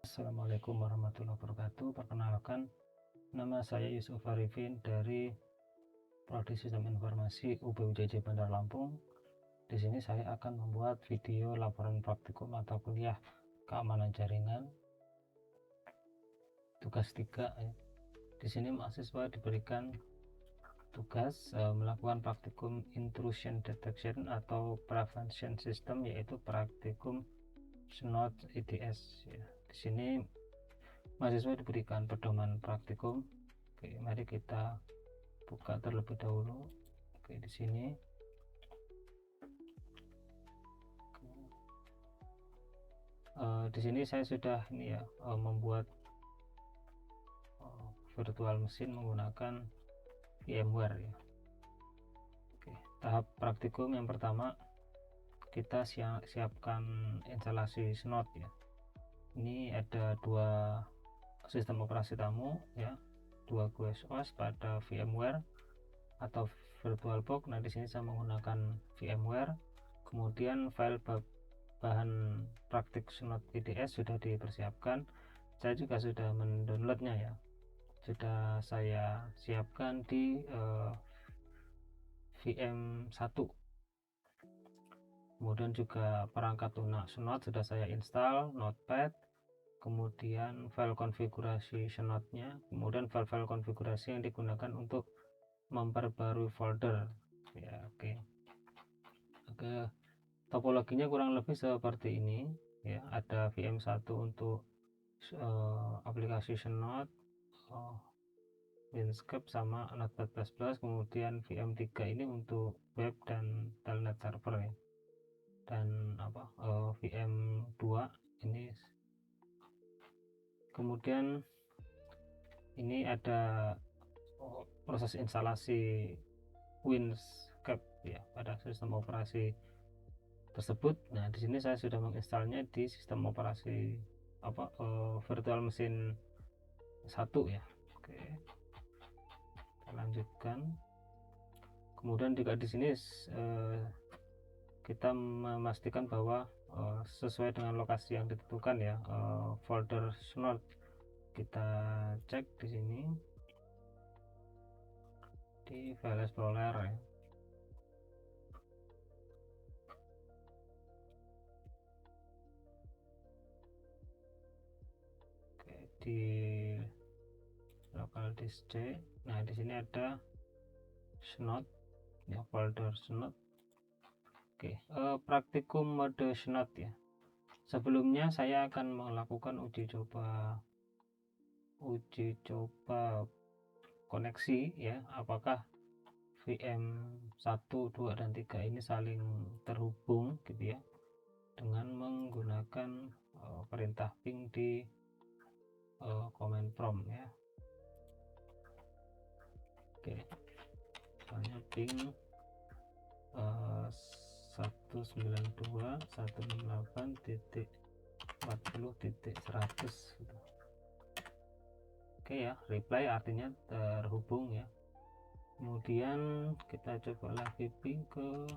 Assalamualaikum warahmatullahi wabarakatuh. Perkenalkan, nama saya Yusuf Arifin dari Prodi Sistem Informasi UPUJJ Bandar Lampung. Di sini saya akan membuat video laporan praktikum mata kuliah keamanan jaringan tugas 3 ya. Di sini mahasiswa diberikan tugas melakukan praktikum intrusion detection atau prevention system, yaitu praktikum SNOT IDS ya. Di sini mahasiswa diberikan pedoman praktikum. Oke, mari kita buka terlebih dahulu. Oke, di sini di sini saya sudah ini ya membuat virtual mesin menggunakan VMware ya. Oke, tahap praktikum yang pertama, kita siapkan instalasi SNOT ya. Ini ada dua sistem operasi tamu ya, dua QoS pada VMware atau VirtualBox. Nah, di sini saya menggunakan VMware. Kemudian file bahan praktik SNOT IDS sudah dipersiapkan. Saya juga sudah mendownloadnya ya. Sudah saya siapkan di VM1. Kemudian juga perangkat lunak SNOT sudah saya install, Notepad, kemudian file konfigurasi SNOT-nya, kemudian file-file konfigurasi yang digunakan untuk memperbarui folder ya. Oke, topologinya kurang lebih seperti ini ya. Ada VM1 untuk aplikasi SNOT, Windscape sama Notepad++, kemudian VM3 ini untuk web dan telnet server ya. Dan VM2 ini, kemudian ini ada proses instalasi Windscape ya pada sistem operasi tersebut. Nah, di sini saya sudah menginstalnya di sistem operasi virtual mesin 1 ya. Oke, kita lanjutkan. Kemudian juga di sini kita memastikan bahwa sesuai dengan lokasi yang ditentukan ya, folder SNOT kita cek di sini di file explorer ya. Oke, di local disk C. Nah, di sini ada SNOT ya, folder SNOT. Oke, praktikum mode SNOT ya. Sebelumnya saya akan melakukan uji coba koneksi ya, apakah VM1, 2, dan 3 ini saling terhubung gitu ya, dengan menggunakan perintah ping di command prompt ya. Oke, misalnya ping 192.168.40.100 gitu. Oke ya, reply artinya terhubung ya. Kemudian kita coba lagi ping ke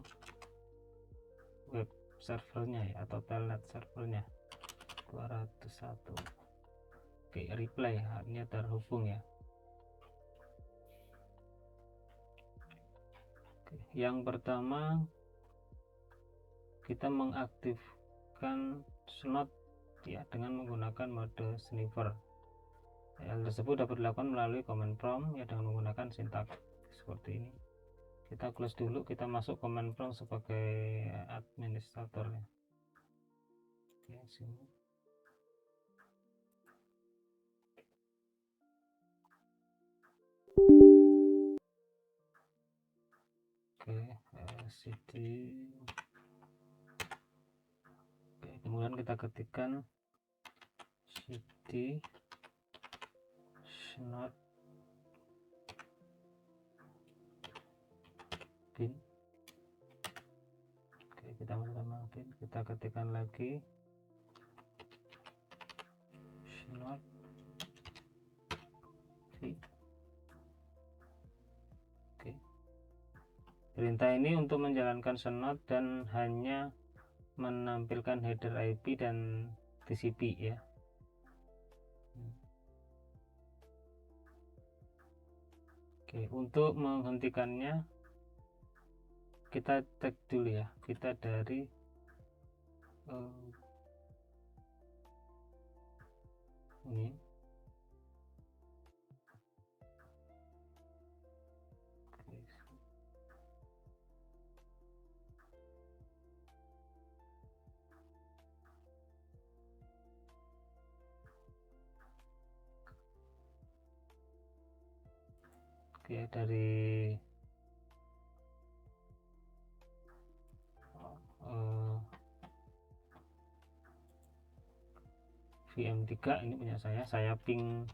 web servernya ya, atau telnet servernya 201. Oke, reply artinya terhubung ya. Oke, yang pertama kita mengaktifkan SNOT ya dengan menggunakan mode sniffer. Hal tersebut dapat dilakukan melalui command prompt ya, dengan menggunakan sintak seperti ini. Kita close dulu, kita masuk command prompt sebagai administrator ya. Oke, sini. Oke, cd. Oke, kemudian kita ketikkan cd SNOT bin. Oke, kita masukkan bin, kita ketikkan lagi SNOT bin. Oke, perintah ini untuk menjalankan SNOT dan hanya menampilkan header IP dan TCP ya. Oke, untuk menghentikannya kita tag dulu ya, kita dari ini. Oke, dari VM3 ini punya saya ping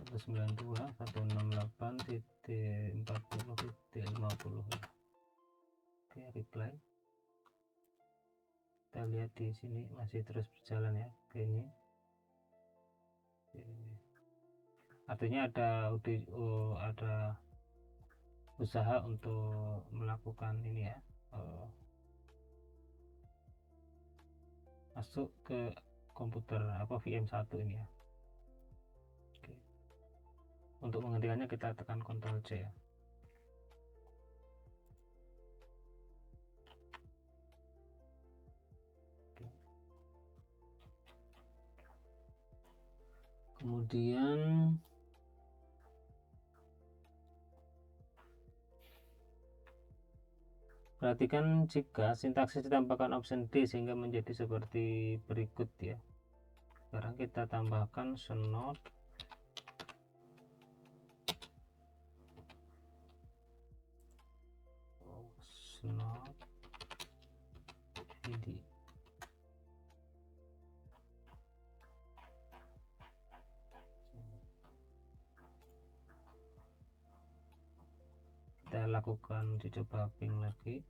192.168.40.50. Oke, reply. Kita lihat di sini masih terus berjalan ya. Oke, ini artinya ada usaha untuk melakukan ini ya, masuk ke komputer VM1 ini ya. Oke. Untuk menghentikannya kita tekan Ctrl C ya. Oke. Kemudian perhatikan jika sintaksis ditambahkan option D sehingga menjadi seperti berikut ya. Sekarang kita tambahkan snot id. Kita lakukan uji coba ping lagi.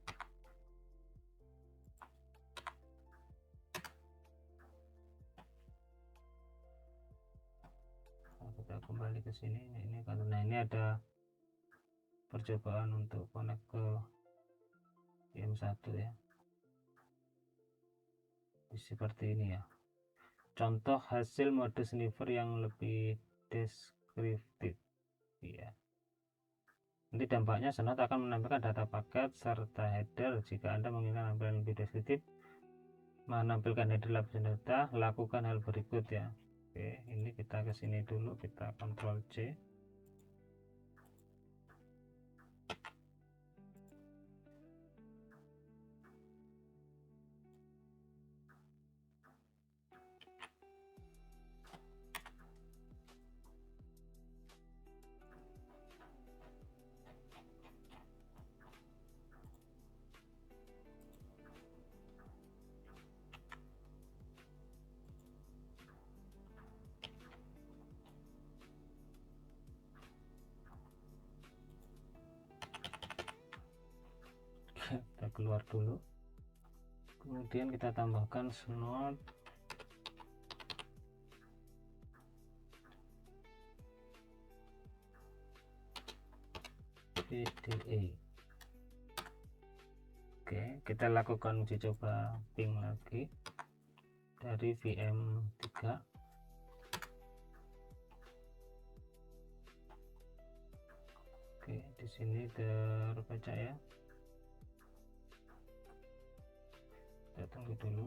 Kita kembali ke sini. Ini karena ini ada percobaan untuk connect ke VM1 ya. Seperti ini ya, contoh hasil mode sniffer yang lebih deskriptif ya. Nanti dampaknya Snot akan menampilkan data paket serta header. Jika Anda menginginkan tampilan lebih deskriptif, menampilkan header lapisan data, lakukan hal berikut ya. Oke, ini kita ke sini dulu, kita Ctrl C. Kita keluar dulu, kemudian kita tambahkan snot PDE. Oke, kita lakukan uji coba ping lagi dari VM3. Oke, di sini terbaca ya. Kita tunggu dulu.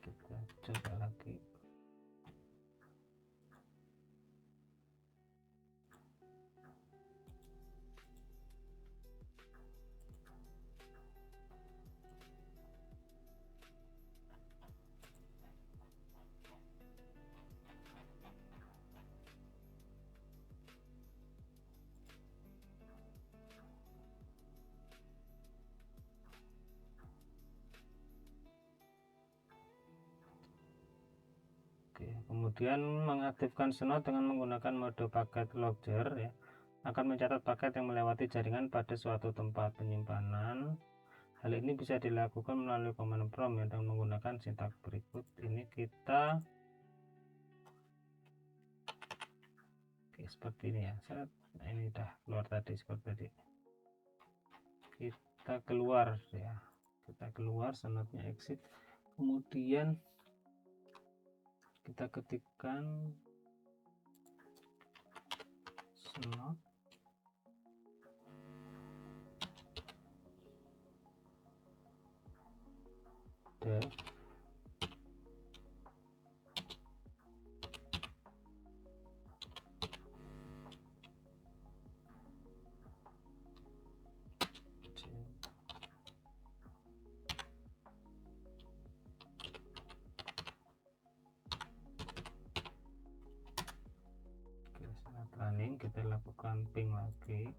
Kita coba lagi. Oke, kemudian mengaktifkan Snot dengan menggunakan mode paket logger ya, akan mencatat paket yang melewati jaringan pada suatu tempat penyimpanan. Hal ini bisa dilakukan melalui command prompt ya, dengan menggunakan sintak berikut. Ini kita seperti ini ya. Nah, ini udah keluar tadi seperti tadi. Kita keluar ya, kita keluar, snotnya exit, kemudian kita ketikkan snot dev running. Kita lakukan ping lagi,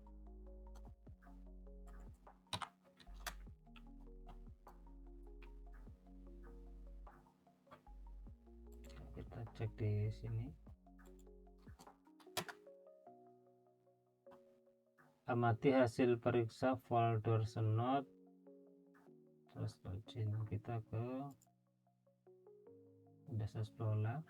kita cek di sini. Amati hasil periksa folder snot, terus login kita ke Windows Explorer,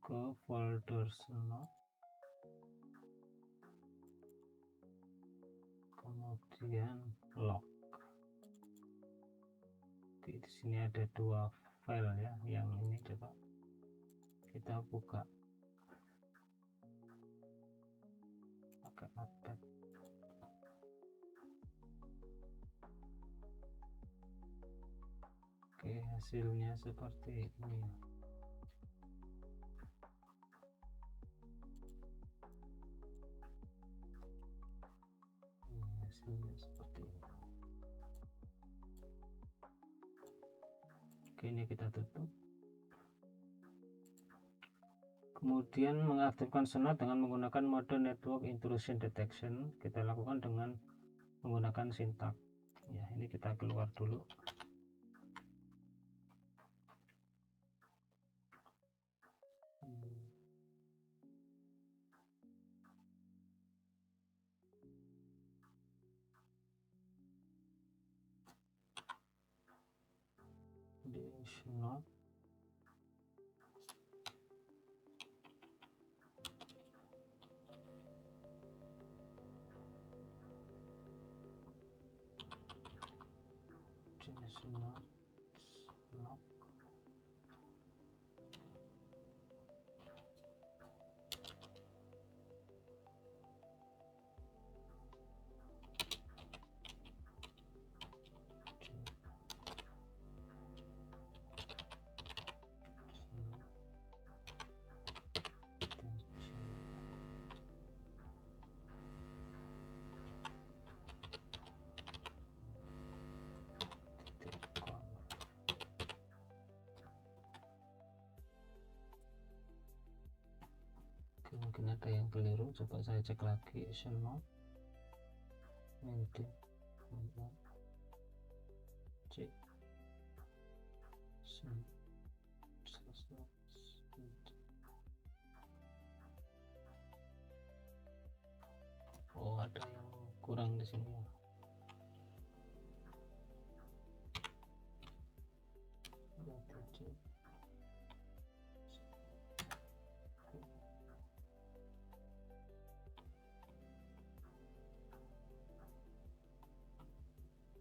ke folder snot, kemudian log. Oke, di sini ada dua file ya, yang ini coba kita buka pakai notepad. Oke, hasilnya seperti ini. Hasilnya seperti ini. Oke, ini kita tutup. Kemudian mengaktifkan snot dengan menggunakan mode network intrusion detection, kita lakukan dengan menggunakan sintak ya. Ini kita keluar dulu. Di snot snot log. Mungkin ada yang keliru, coba saya cek lagi. Snot cek oh, ada yang kurang di sini.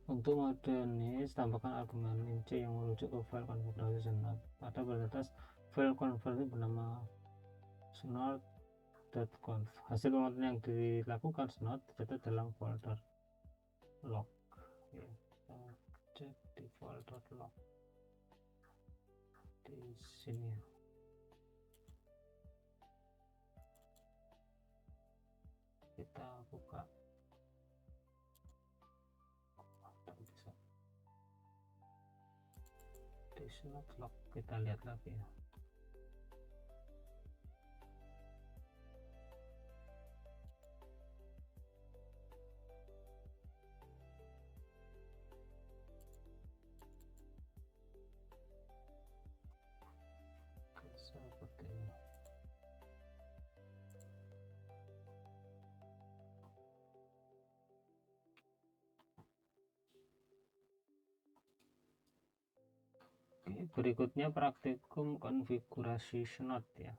Untuk mode ini, tambahkan argumen inc yang merujuk ke file konfigurasi snot. Pada batas file konversi bernama snot.conf. Hasil pemantauan yang dilakukan snot tercatat dalam folder log. Ya, kita cek di folder log di sini. Kita buka. Di snot log kita lihat lagi ya. Seperti ini. Berikutnya praktikum konfigurasi snot ya.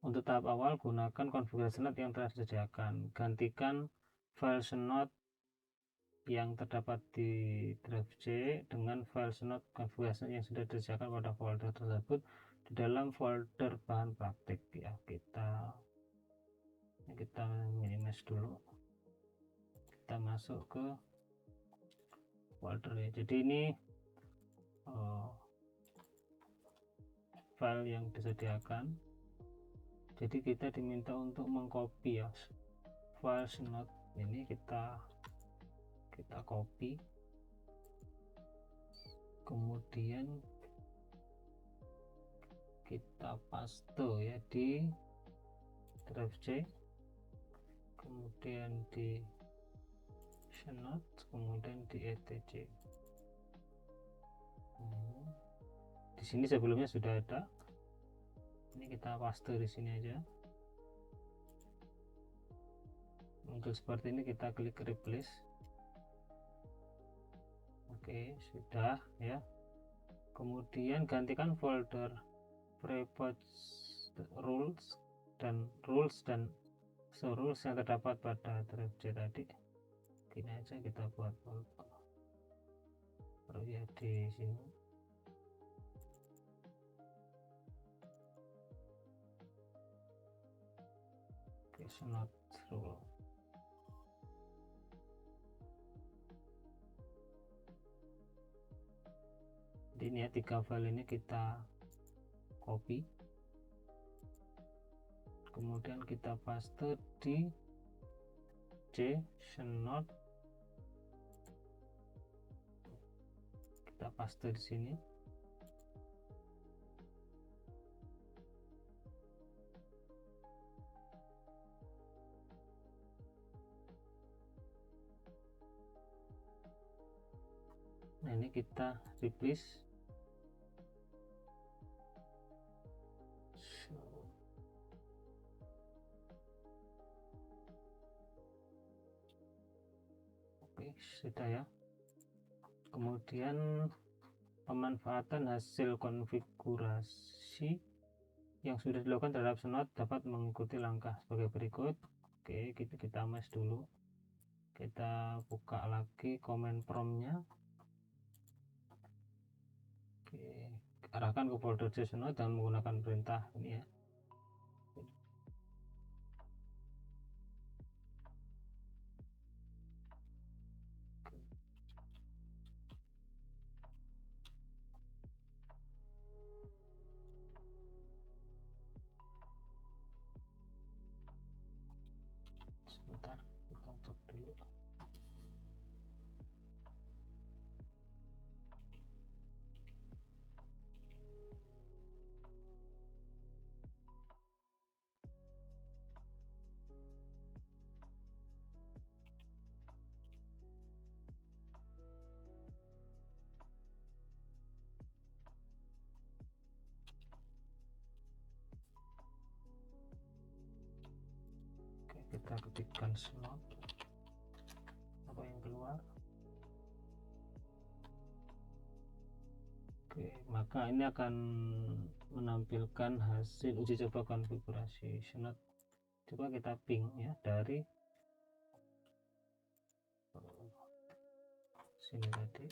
Untuk tahap awal gunakan konfigurasi snot yang telah disediakan. Gantikan file snot yang terdapat di drive C dengan file snot konfigurasi yang sudah disediakan pada folder tersebut di dalam folder bahan praktik ya. Kita minimize dulu, kita masuk ke folder ya. Jadi ini file yang disediakan, jadi kita diminta untuk mengcopy ya file snot ini, kita copy, kemudian kita paste ya di drive C, kemudian di snot, kemudian di etc. Di sini sebelumnya sudah ada, ini kita paste di sini aja. Muncul seperti ini, kita klik replace. Oke, sudah ya. Kemudian gantikan folder preport rules dan rules yang terdapat pada drive C tadi. Gini aja kita buat ya di sini. Snot rule. Ini ya, 3 file ini kita copy, kemudian kita paste di C snot, kita paste di sini. Nah, ini kita replace. Oke, sudah ya. Kemudian pemanfaatan hasil konfigurasi yang sudah dilakukan terhadap snot dapat mengikuti langkah sebagai berikut. Oke, kita mas dulu, kita buka lagi command promptnya. Oke, arahkan ke folder C snot dan menggunakan perintah ini ya. Sebentar, kita tutup dulu. Oke, kita ketikkan snot, apa yang keluar. Oke, maka ini akan menampilkan hasil uji coba konfigurasi snot. Coba kita ping ya dari sini tadi.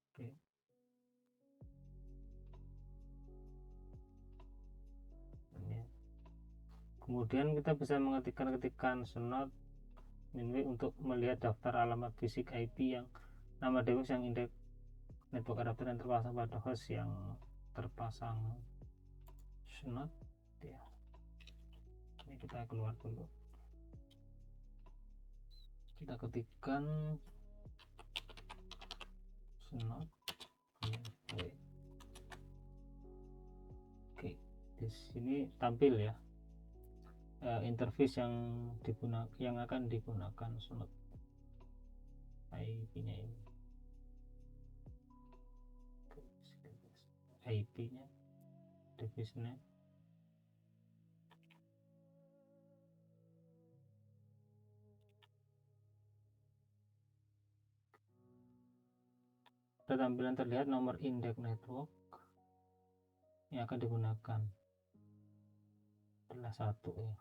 Oke. Ini. Kemudian kita bisa mengetikkan snot -w untuk melihat daftar alamat fisik IP yang nama device yang indeks network adapter yang terpasang pada host yang terpasang snot ya. Ini kita keluar dulu, kita ketikkan snot -w. Oke, di sini tampil ya interface yang akan digunakan snot IP-nya ini. IP-nya, device name. pada tampilan terlihat nomor indeks network yang akan digunakan adalah 1 ya.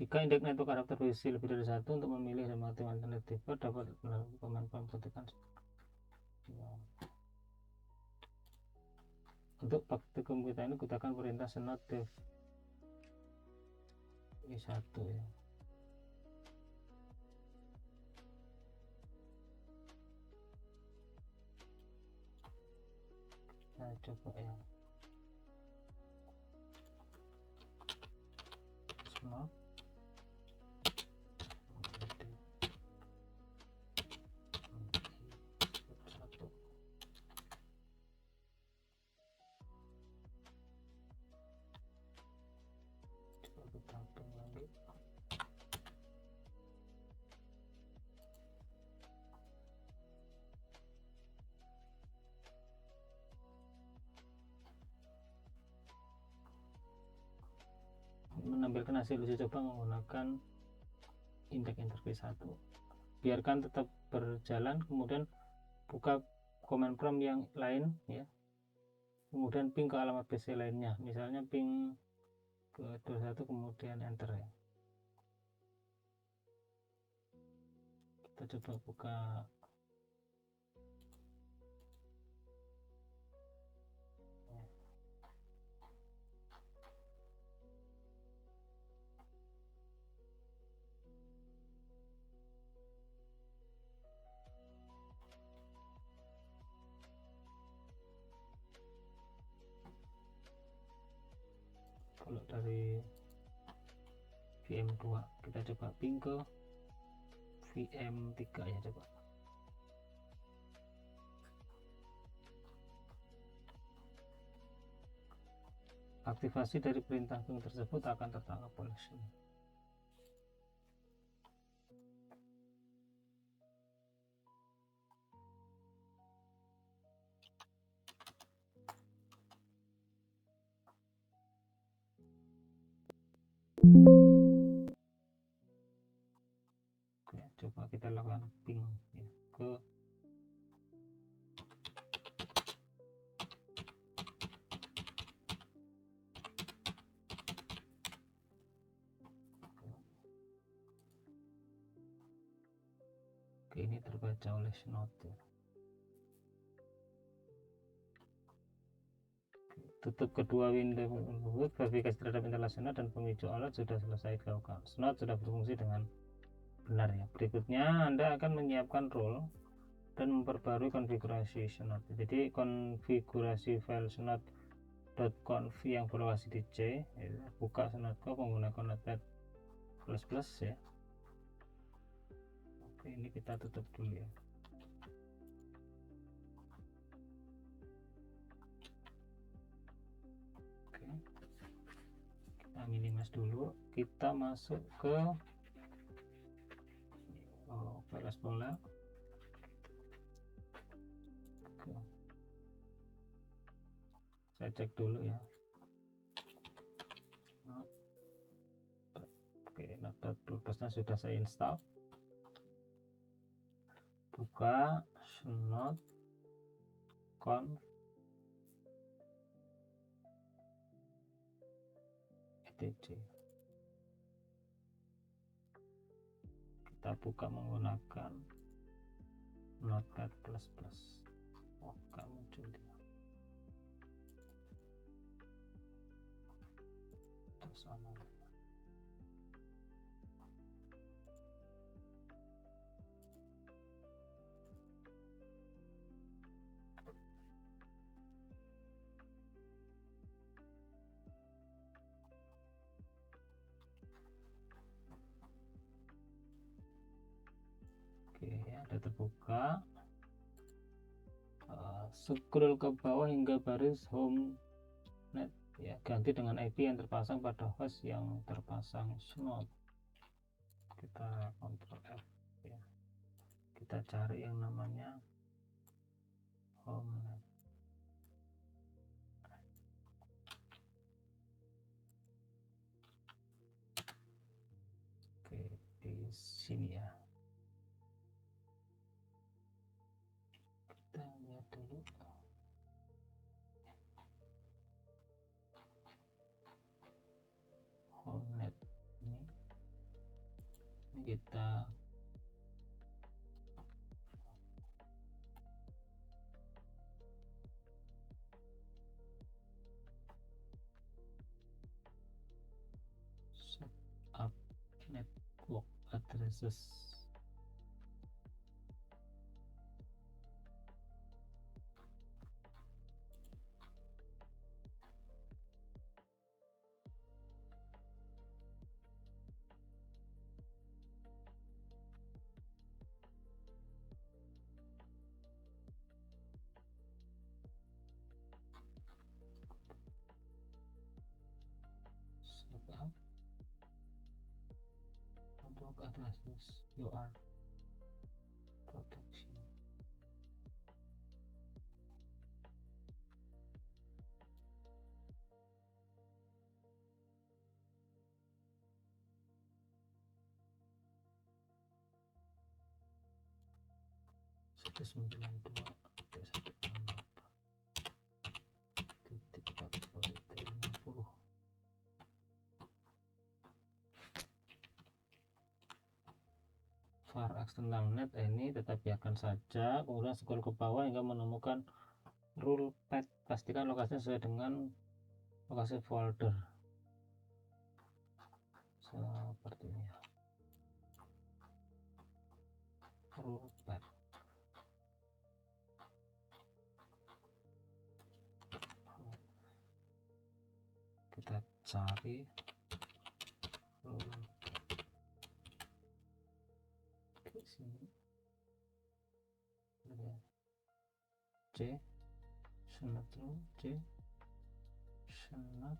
Jika indeks network adapter berisi lebih dari 1, untuk memilih dan mengaktifkan alternatif dapat melalui command prompt ketikkan. Untuk praktikum kita ini gunakan perintah snot dev V1 ya. Nah, coba ya. Snot menampilkan hasil uji coba menggunakan indeks interface 1. Biarkan tetap berjalan, kemudian buka command prompt yang lain ya, kemudian ping ke alamat PC lainnya, misalnya ping ke 21 kemudian enter ya. Kita coba buka kalau dari VM2 kita coba ping ke VM3 ya, coba. Aktivasi dari perintah ping tersebut akan tertangkap oleh sini. Oke, coba kita lakukan ping ya, ke Oke, ini terbaca oleh snot ya. Tutup kedua window tersebut. Verifikasi terhadap internal dan pemicu alat sudah selesai dilakukan. Snot sudah berfungsi dengan benar ya. Berikutnya Anda akan menyiapkan role dan memperbarui konfigurasi snot. Jadi konfigurasi file snot.conf yang berlokasi di C ya, buka snot.conf menggunakan notepad++ ya. Oke, ini kita tutup dulu ya. Oke, kita minimize dulu, kita masuk ke file explorer. Saya cek dulu ya. Oke, notepad++-nya sudah saya install. Buka snot.conf etc. Kita buka menggunakan notepad++. Oh, nggak muncul dia. Terus oke, ada terbuka. Scroll ke bawah hingga baris home net ya, ganti dengan IP yang terpasang pada host yang terpasang snot. Kita Ctrl F ya. Kita cari yang namanya home net. Oke, di sini ya. Kita lihat dulu. Holnet ini kita set up network addresses. Setup network addresses UR protection. Satu 92 var external net ini tetap biarkan saja, kemudian scroll ke bawah hingga menemukan rule path. Pastikan lokasinya sesuai dengan lokasi folder seperti ini ya. Rule path kita cari rule ke sini, C snap rule, C snap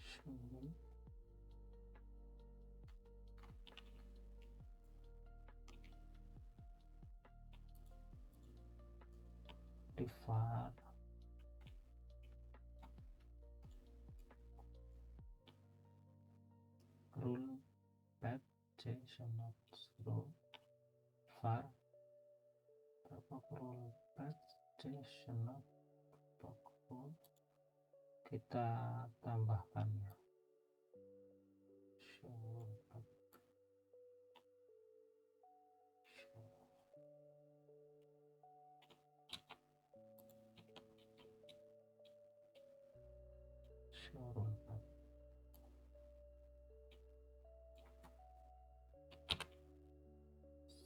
show di var rule path C snap row var rule path C snap row, kita tambahkan ya show rule path.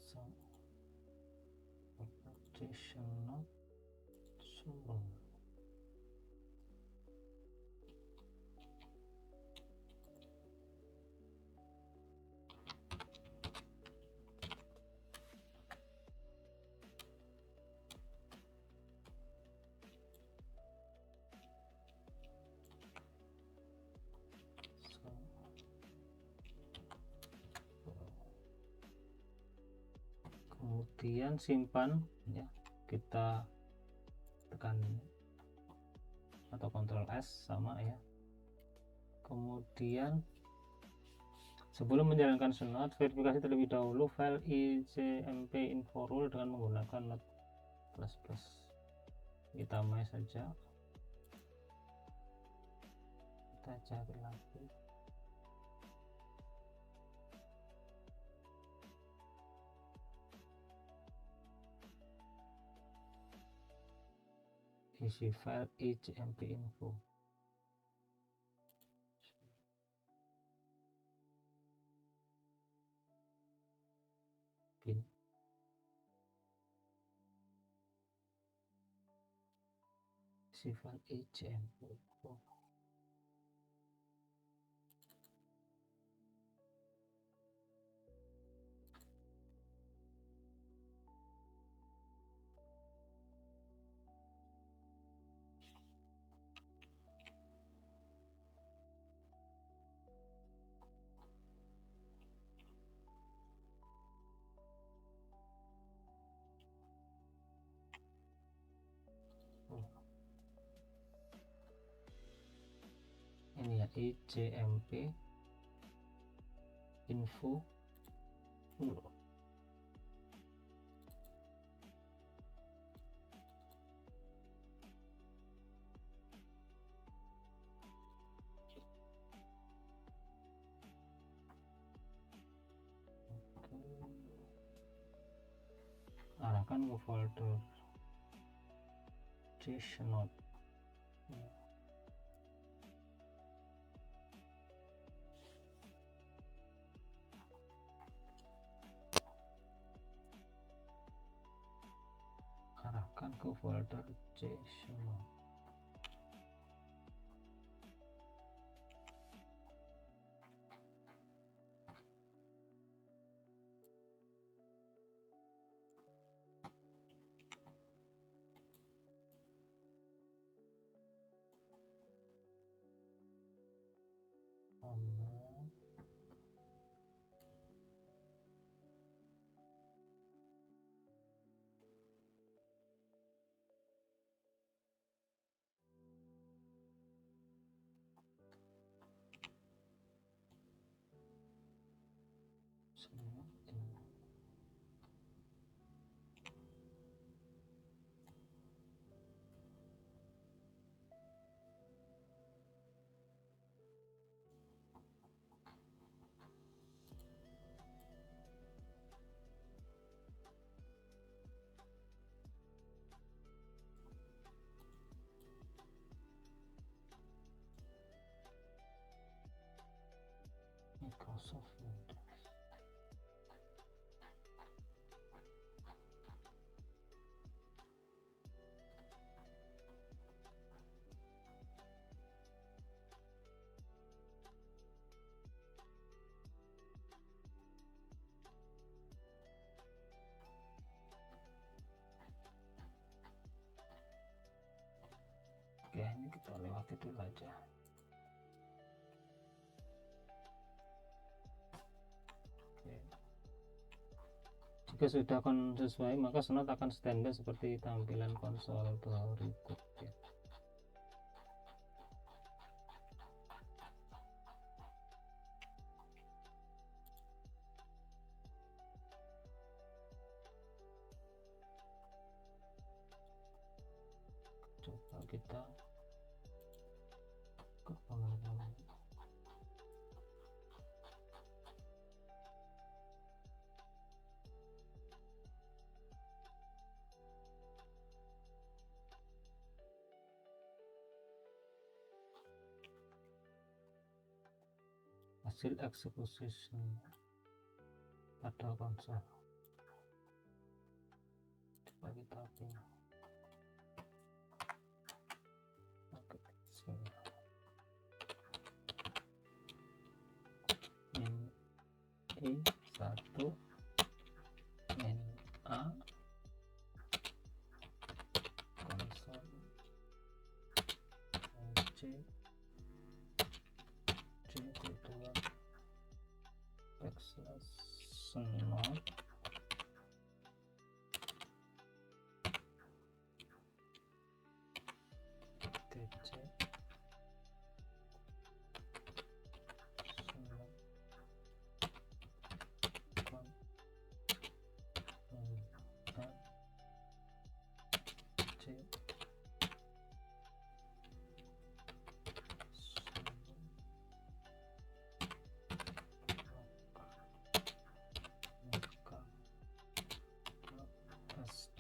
So rotation suruh kemudian simpan ya, kita tekan atau Ctrl S sama ya. Kemudian sebelum menjalankan snot, verifikasi terlebih dahulu file icmp info rule dengan menggunakan not++. Kita main saja, kita cari lagi isi file icmp info. Bin isi file icmp info. ijmp info arahkan ke folder csnode. Arahkan ke folder csnode. Microsoft Windows. Oke, ini kita lewati dulu aja. Jika sudah sesuai, maka Snot akan standby seperti tampilan konsol berikut ya. Coba kita ke pengalaman. Hasil eksekusi pada konsol. Coba kita pilih. Oke, sini. E1 NA konsol C C2 backslash Snot TC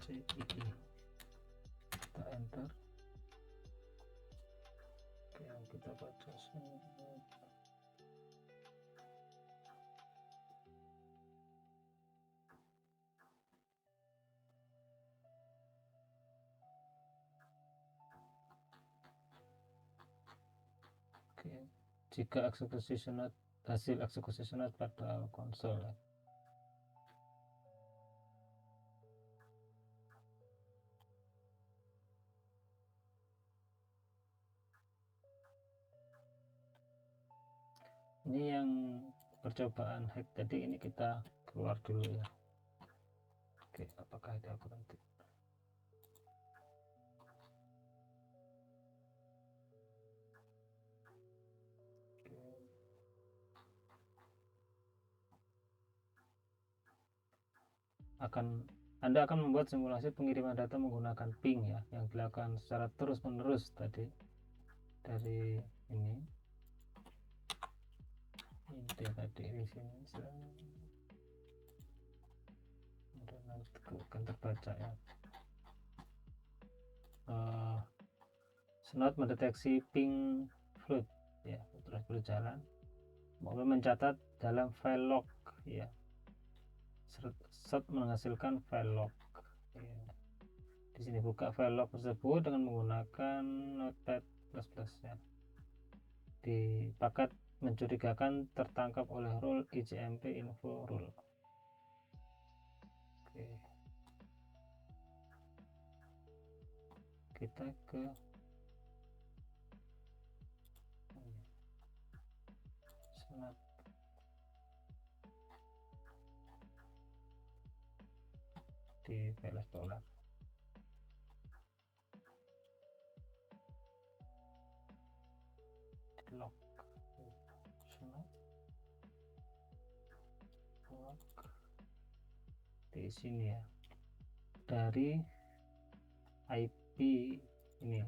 ini kita enter. Oke, yang kita baca semua. Oke, jika eksekusi Snot, hasil eksekusi Snot pada konsol ya. Ini yang percobaan hack tadi, ini kita keluar dulu ya. Oke, apakah itu aku nanti Anda akan membuat simulasi pengiriman data menggunakan ping ya, yang dilakukan secara terus-menerus tadi dari ini tadi di sini akan terbaca ya. Snot mendeteksi ping float ya, terus berjalan, kemudian mencatat dalam file log ya. Set menghasilkan file log ya. Di sini buka file log tersebut dengan menggunakan Notepad++ ya. Di paket mencurigakan tertangkap oleh rule IJMP info rule. Oke. Kita ke Snot. Di file explorer. Log. Di sini ya, dari IP ini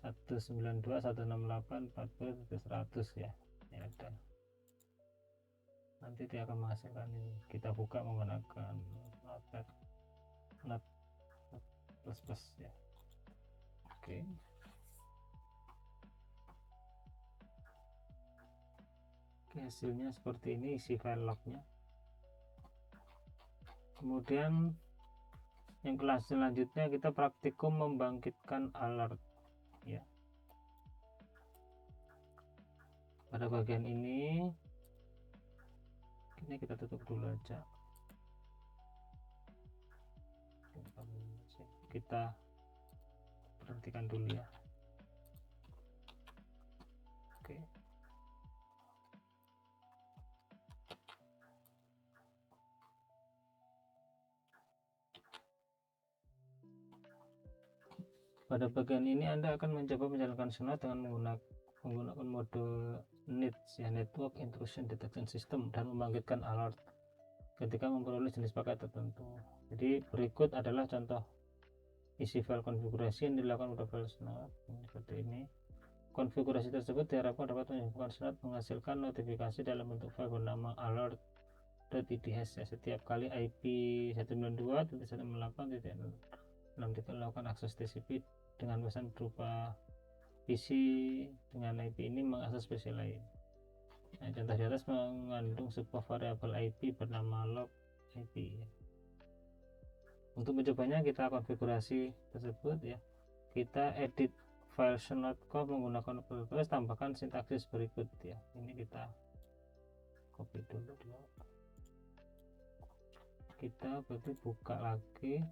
192.168.14.100 ya, ini ada. Nanti dia akan menghasilkan ini. Kita buka menggunakan Notepad++ ya. Oke. Oke, hasilnya seperti ini, isi file lognya. Kemudian yang kelas selanjutnya kita praktikum membangkitkan alert ya. Pada bagian ini kita tutup dulu aja, kita berhentikan dulu ya. Oke. Pada bagian ini Anda akan mencoba menjalankan Snot dengan menggunakan mode NIDS ya, Network Intrusion Detection System, dan membangkitkan alert ketika memperoleh jenis paket tertentu. Jadi berikut adalah contoh isi file konfigurasi yang dilakukan pada file Snot seperti ini. Konfigurasi tersebut diharapkan dapat menyebabkan Snot menghasilkan notifikasi dalam bentuk file bernama alert.idh ya. Setiap kali IP 192.168.6 melakukan akses TCP dengan pesan berupa PC dengan IP ini mengakses PC lain. Nah, contoh di atas mengandung sebuah variabel IP bernama log IP. Untuk mencobanya kita konfigurasi tersebut ya. Kita edit file snot.conf menggunakan WordPress, tambahkan sintaksis berikut ya. Ini kita copy dulu. Kita berarti buka lagi.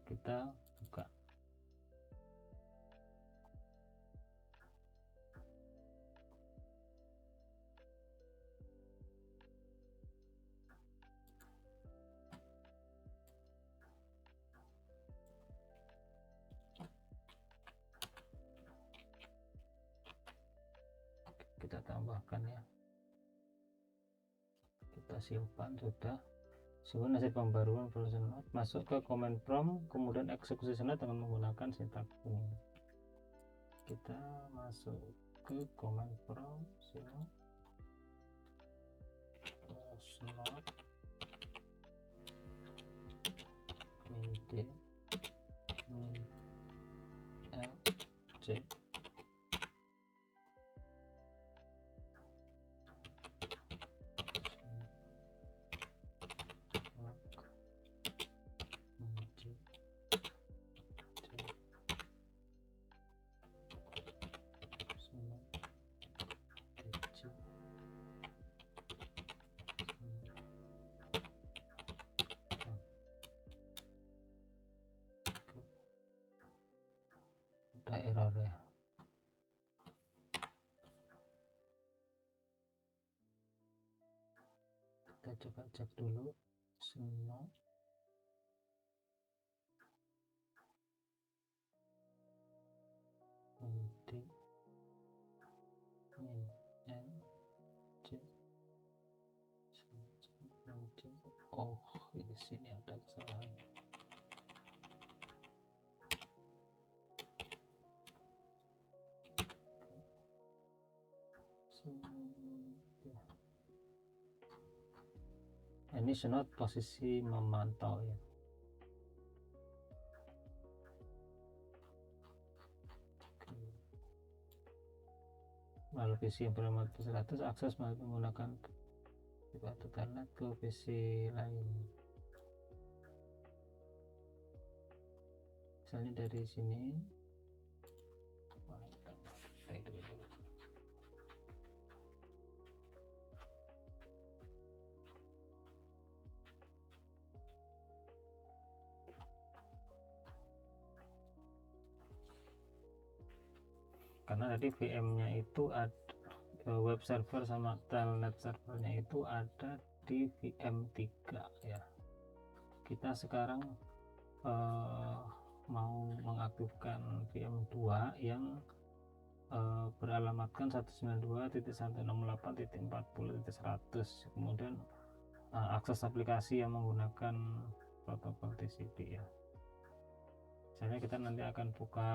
Kita buka. Kita tambahkan ya. Kita simpan sudah. Simpan hasil pembaruan versi Snot, masuk ke command prompt, kemudian eksekusi Snot dengan menggunakan sintak ini. Kita masuk ke command prompt Snot md lj udah error ya. Kita coba cek dulu semua. di sini ada kesalahan. Ini snot posisi memantau ya. Melalui PC yang bernama 100 akses menggunakan internet ke PC lain. Misalnya dari sini. Karena tadi VM-nya itu ada web server sama telnet servernya itu ada di VM3 ya. Kita sekarang mau mengaktifkan VM2 yang beralamatkan 192.168.40.100. kemudian akses aplikasi yang menggunakan protokol TCP ya. Misalnya kita nanti akan buka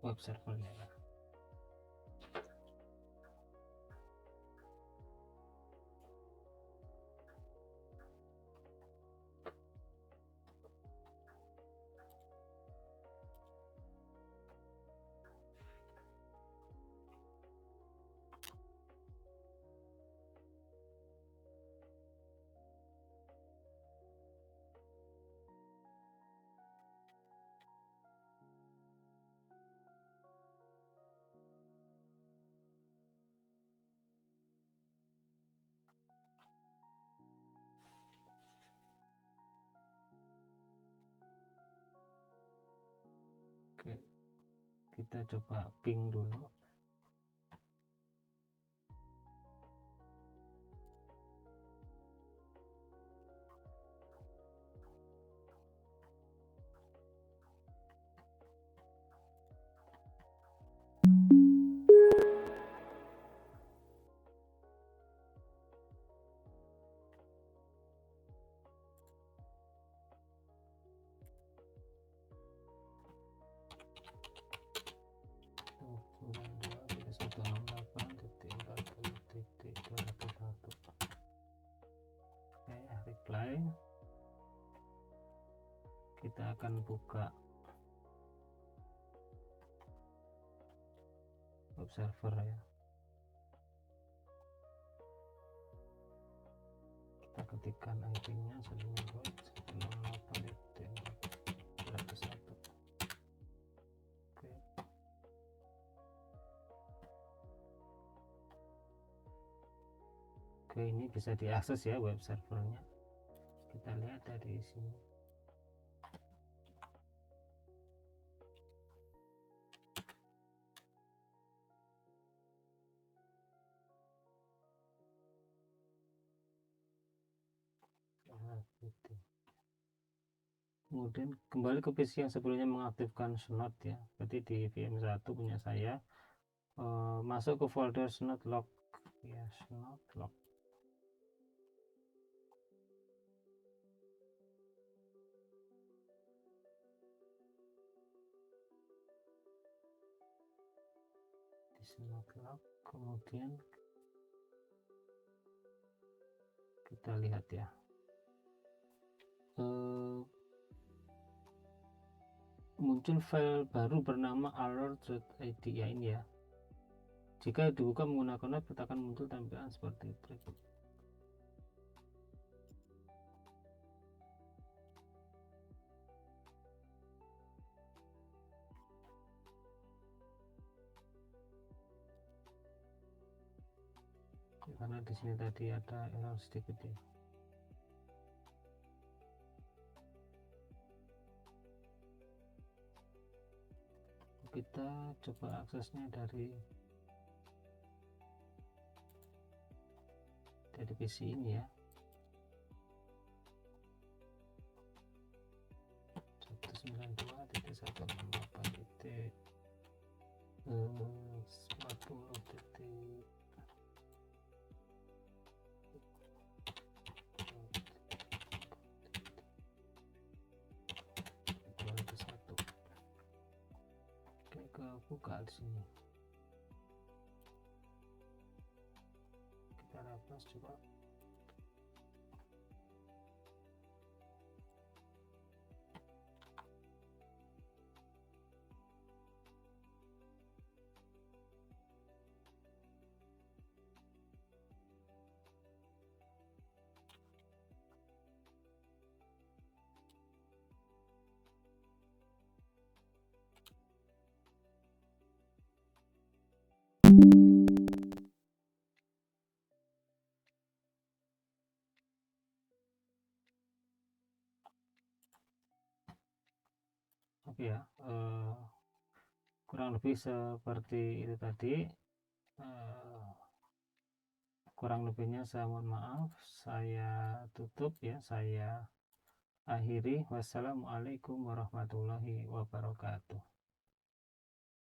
web servernya ya. Oke, kita coba ping dulu. Reply. Kita akan buka web server ya. Kita ketikkan IP-nya 192.168.100. Oke, ini bisa diakses ya web servernya. Kita lihat dari sini. Kemudian kembali ke PC yang sebelumnya mengaktifkan snot ya. Berarti di VM1 punya saya masuk ke folder snot log ya, snot log. Di snot log, kemudian kita lihat ya. Muncul file baru bernama alert.id ya, ini ya. Jika dibuka menggunakan web akan muncul tampilan seperti berikut. Karena di sini tadi ada error sedikit ya. Kita coba aksesnya dari PC ini ya. 192.168.40. di sini. Kita refresh coba. Oke ya, kurang lebih seperti itu tadi. Kurang lebihnya saya mohon maaf, saya tutup ya, saya akhiri. Wassalamualaikum warahmatullahi wabarakatuh.